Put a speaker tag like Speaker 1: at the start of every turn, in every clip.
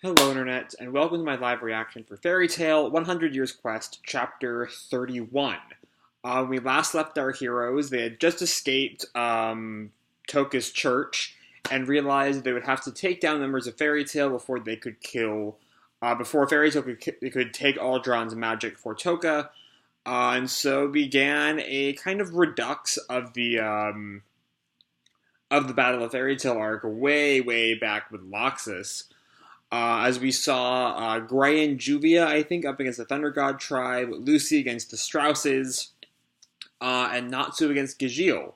Speaker 1: Hello, Internet, and welcome to my live reaction for Fairy Tale 100 Years Quest, Chapter 31. When we last left our heroes, they had just escaped Toka's church and realized they would have to take down members of Fairy Tale before they could before Fairy Tale could take Aldron's magic for Toka. And so began a kind of redux of the Battle of Fairy Tale arc way back with Loxus. As we saw Gray and Juvia, I think, up against the Thunder God tribe, Lucy against the Strausses, and Natsu against Gajeel.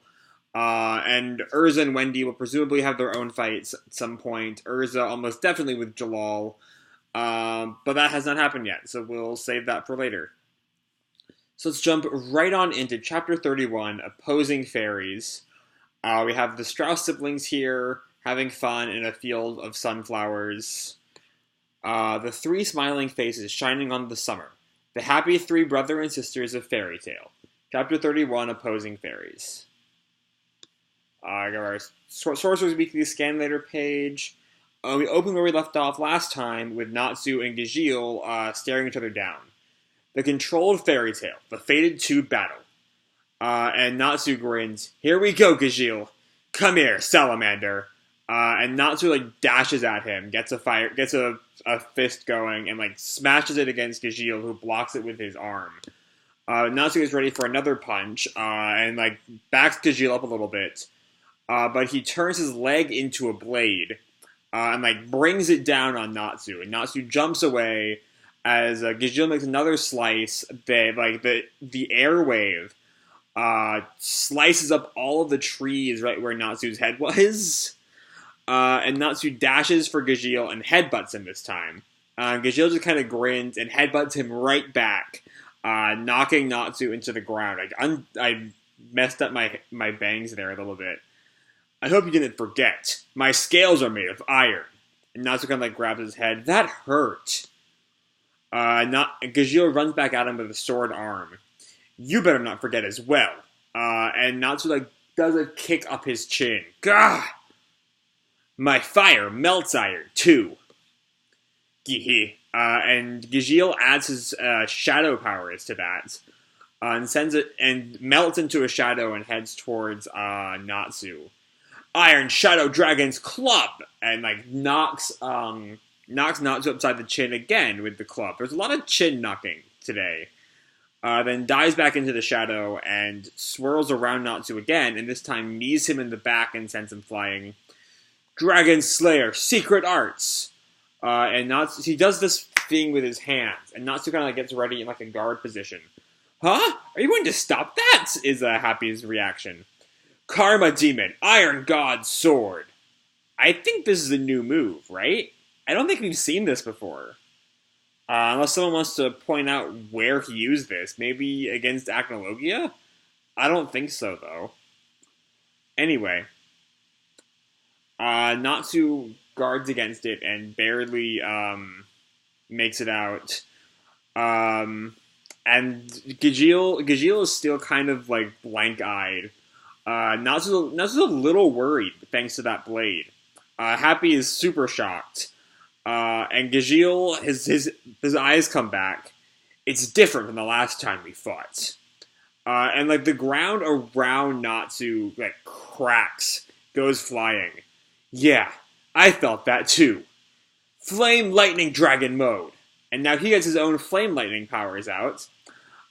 Speaker 1: And Urza and Wendy will presumably have their own fights at some point. Urza almost definitely with Jalal. But that has not happened yet, so we'll save that for later. So let's jump right on into Chapter 31, Opposing Fairies. We have the Strauss siblings here, having fun in a field of sunflowers. The three smiling faces shining on the summer. The happy three brother and sisters of Fairy Tale. Chapter 31, Opposing Fairies. I got our Sorcerer's Weekly Scan Later page. We open where we left off last time with Natsu and Gajeel staring each other down. The controlled Fairy Tale, the fated two battle. And Natsu grins, "Here we go, Gajeel. Come here, salamander." And Natsu dashes at him, gets a fist going, and smashes it against Gajeel, who blocks it with his arm. Natsu gets ready for another punch, and backs Gajeel up a little bit, but he turns his leg into a blade, and brings it down on Natsu, and Natsu jumps away as Gajeel makes another slice. The airwave slices up all of the trees right where Natsu's head was. And Natsu dashes for Gajeel and headbutts him this time. Gajeel just kind of grins and headbutts him right back, knocking Natsu into the ground. I messed up my bangs there a little bit. "I hope you didn't forget. My scales are made of iron." And Natsu kind of grabs his head. "That hurt." Gajeel runs back at him with a sword arm. "You better not forget as well." And Natsu does a kick up his chin. Gah! "My fire melts iron, too." And Gajeel adds his shadow powers to that, and sends it and melts into a shadow and heads towards Natsu. "Iron Shadow Dragon's club!" And knocks Natsu upside the chin again with the club. There's a lot of chin knocking today. Then dives back into the shadow and swirls around Natsu again, and this time knees him in the back and sends him flying. "Dragon Slayer, Secret Arts!" And Natsu, he does this thing with his hands, and Natsu kind of gets ready in a guard position. "Huh? Are you going to stop that?" is Happy's reaction. "Karma Demon, Iron God Sword." I think this is a new move, right? I don't think we've seen this before. Unless someone wants to point out where he used this. Maybe against Acnologia? I don't think so, though. Anyway. Natsu guards against it and barely makes it out. And Gajeel is still kind of blank-eyed. Natsu's a little worried thanks to that blade. Happy is super shocked. And Gajeel, his eyes come back. "It's different from the last time we fought." And the ground around Natsu cracks, goes flying. "Yeah, I felt that too. Flame Lightning Dragon mode." And now he gets his own Flame Lightning powers out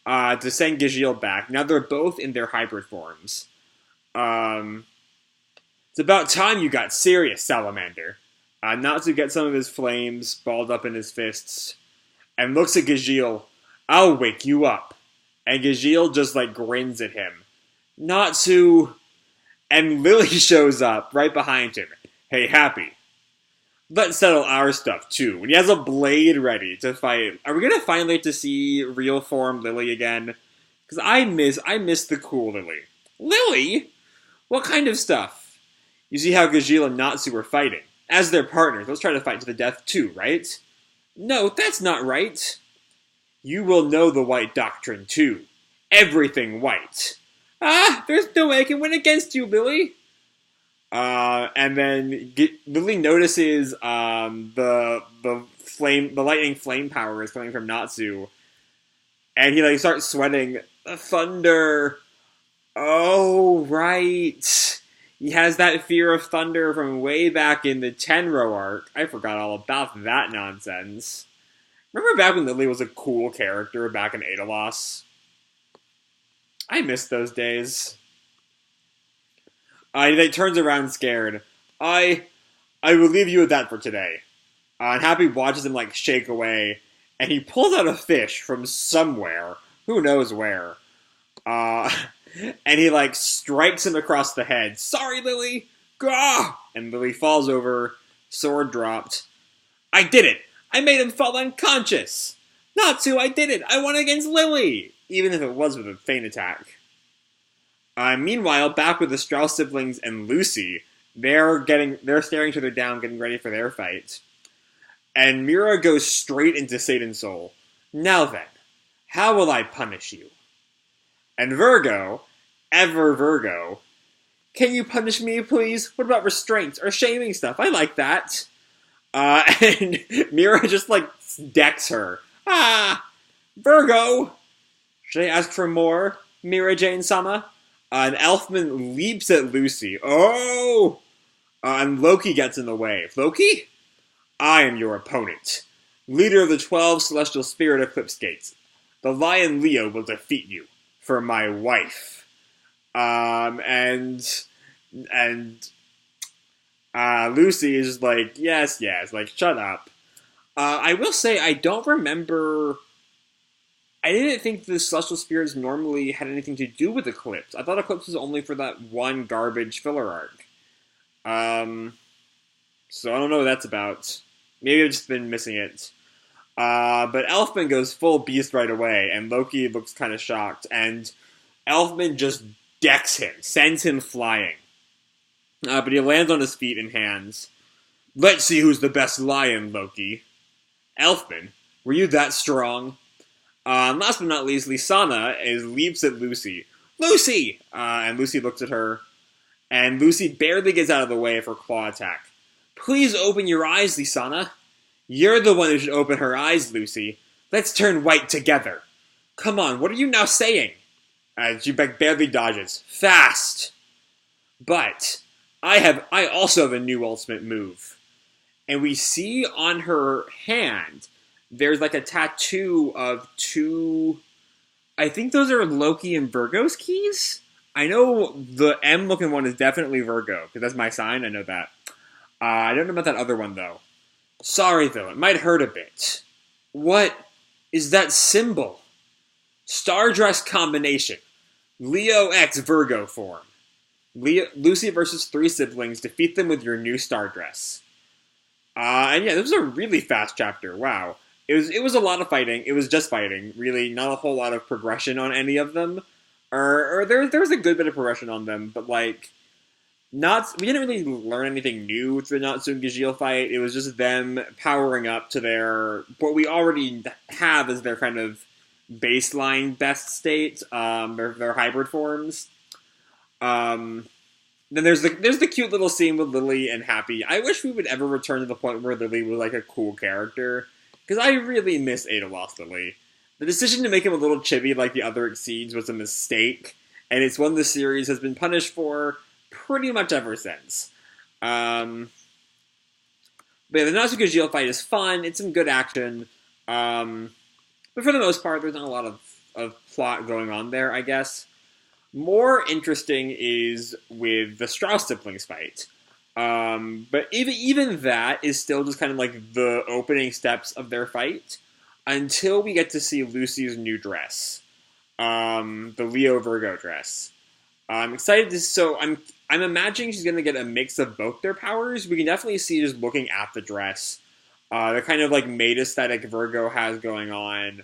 Speaker 1: to send Gajeel back. Now they're both in their hybrid forms. "It's about time you got serious, salamander." Natsu gets some of his flames balled up in his fists and looks at Gajeel. "I'll wake you up." And Gajeel just grins at him. "Natsu." And Lily shows up right behind him. "Hey, Happy. Let's settle our stuff, too." And he has a blade ready to fight. Are we going to finally get to see real form Lily again? Because I miss the cool Lily. Lily? What kind of stuff? You see how Gajeel and Natsu were fighting. As their partners, let's try to fight to the death, too, right? No, that's not right. You will know the white doctrine, too. Everything white. There's no way I can win against you, Lily. And then Lily notices the lightning flame power is coming from Natsu, and he like starts sweating. Thunder. Oh right, he has that fear of thunder from way back in the Tenro arc. I forgot all about that nonsense. Remember back when Lily was a cool character back in Edolas? I miss those days. He turns around scared. I I will leave you with that for today. And Happy watches him like shake away, and he pulls out a fish from somewhere, who knows where. Uh, and he like strikes him across the head. Sorry, Lily. Gah! And Lily falls over, sword dropped. I did it. I made him fall unconscious. Natsu, I did it. I won against Lily, even if it was with a feint attack. Meanwhile, back with the Strauss siblings and Lucy, they're staring each other down, getting ready for their fight. And Mira goes straight into Satan's soul. Now then, how will I punish you? And Virgo, ever Virgo, can you punish me, please? What about restraints or shaming stuff? I like that. And Mira just like decks her. Ah, Virgo. Should I ask for more, Mira Jane-sama? And Elfman leaps at Lucy. Oh! And Loki gets in the way. Loki? I am your opponent. Leader of the 12 Celestial Spirit Eclipse Gates. The Lion Leo will defeat you. For my wife. And Lucy is like, yes, like, shut up. I will say, I don't remember... I didn't think the Celestial Spirits normally had anything to do with Eclipse. I thought Eclipse was only for that one garbage filler arc. So I don't know what that's about. Maybe I've just been missing it. But Elfman goes full beast right away, and Loki looks kind of shocked, and Elfman just decks him, sends him flying. But he lands on his feet and hands. Let's see who's the best lion, Loki. Elfman, were you that strong? Last but not least, Lisanna leaps at Lucy. Lucy! And Lucy looks at her, and Lucy barely gets out of the way of her claw attack. Please open your eyes, Lisanna. You're the one who should open her eyes, Lucy. Let's turn white together. Come on, what are you now saying? She barely dodges. Fast! But I also have a new ultimate move. And we see on her hand, there's like a tattoo of two... I think those are Loki and Virgo's keys? I know the M-looking one is definitely Virgo, because that's my sign, I know that. I don't know about that other one, though. Sorry, though, it might hurt a bit. What is that symbol? Star dress combination. Leo X Virgo form. Lucy versus 3 siblings. Defeat them with your new star dress. And yeah, this was a really fast chapter. Wow. It was a lot of fighting. It was just fighting. Really, not a whole lot of progression on any of them. Or there was a good bit of progression on them, but like... we didn't really learn anything new through the Natsu and Gajeel fight. It was just them powering up to what we already have as their kind of baseline best state, their hybrid forms. Then there's the cute little scene with Lily and Happy. I wish we would ever return to the point where Lily was like a cool character, because I really miss Edolas Lily. The decision to make him a little chibi like the other Exceeds was a mistake, and it's one the series has been punished for pretty much ever since. But yeah, the Natsu Gajeel fight is fun. It's some good action. But for the most part, there's not a lot of plot going on there, I guess. More interesting is with the Strauss siblings fight. But even that is still just kind of like the opening steps of their fight until we get to see Lucy's new dress. The Leo Virgo dress. I'm excited I'm imagining she's going to get a mix of both their powers. We can definitely see just looking at the dress. The kind of like maid aesthetic Virgo has going on.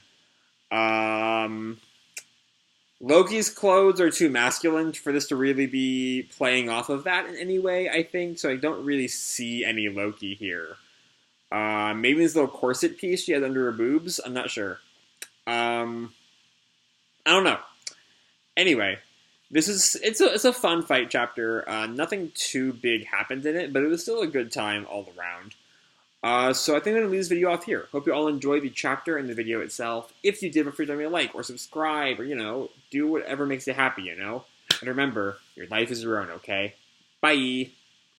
Speaker 1: Loki's clothes are too masculine for this to really be playing off of that in any way, I think. So I don't really see any Loki here. Maybe this little corset piece she has under her boobs. I'm not sure. I don't know. Anyway. It's a fun fight chapter. Nothing too big happened in it, but it was still a good time all around. So I think I'm going to leave this video off here. Hope you all enjoyed the chapter and the video itself. If you did, feel free to leave me a like or subscribe or, do whatever makes you happy, And remember, your life is your own, okay? Bye!